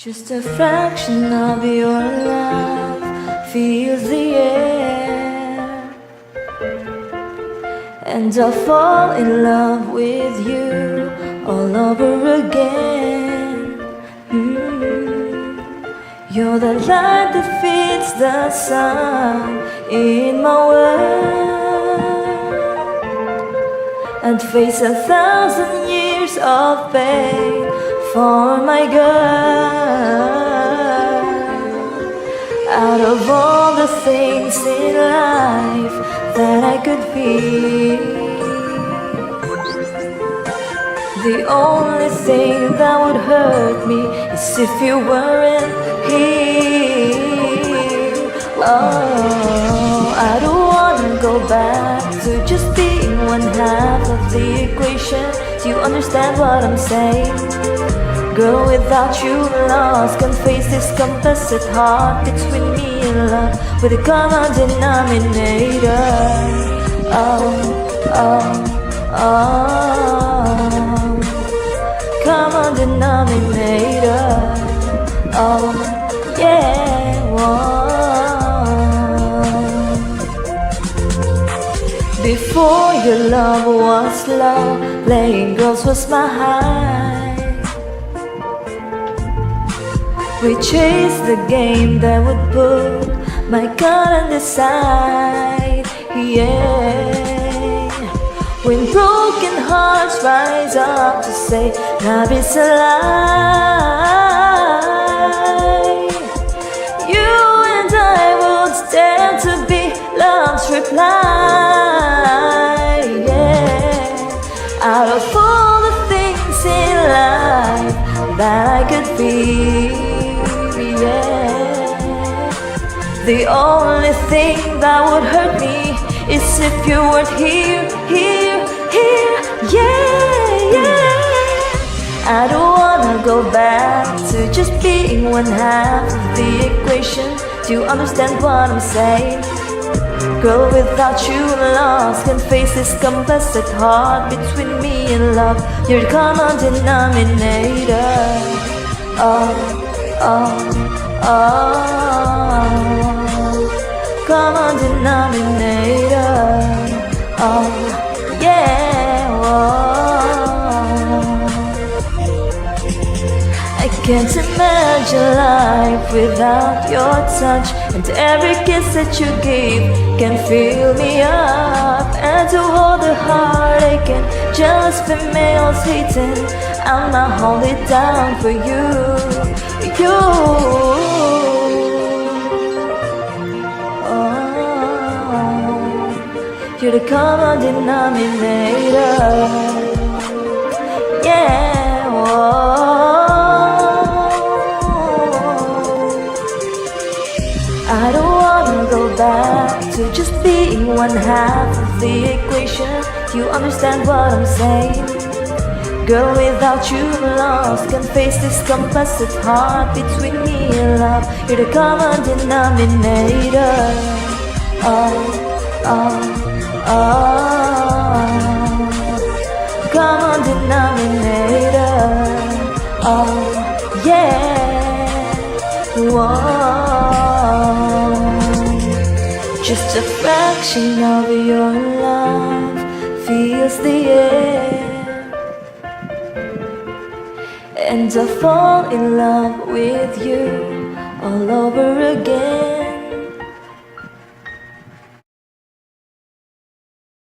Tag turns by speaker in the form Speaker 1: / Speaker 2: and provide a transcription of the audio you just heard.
Speaker 1: Just a fraction of your love fills the air, and I'll fall in love with you all over again. You're the light that feeds the sun in my world. I'd face 1,000 years of pain for my girl. Out of all the things in life that I could be, the only thing that would hurt me is if you weren't here. Oh, I don't wanna go back to just being one half of the equation. Do you understand what I'm saying? Girl, without you I'm lost. Can't face this complicit heart between me and love with a common denominator. Oh, oh, oh, common denominator. Oh, yeah, whoa. Before your love was low, playing girls was my high. We chased the game that would put my gun on the side, yeah. When broken hearts rise up to say love is a lie, you and I would stand to be love's reply, yeah. Out of all the things in life that I could be, the only thing that would hurt me is if you weren't here, yeah, yeah. I don't wanna go back to just being one half of the equation. Do you understand what I'm saying? Girl, without you I'm lost. Can't face this complicit heart between me and love. You're the common denominator. Oh, oh, oh, common denominator. Oh, yeah, whoa. I can't imagine life without your touch, and every kiss that you give can fill me up. And to hold the heartache and jealous females hating, I'ma hold it down for you, you. You're the common denominator, yeah, whoa. I don't wanna go back to just being one half of the equation. Do you understand what I'm saying? Girl, without you I'm lost. Can't face this complicit heart between me and love. You're the common denominator. Oh, oh, oh, common denominator. Oh, yeah, whoa. Just a fraction of your love fills the air, and I fall in love with you all over again.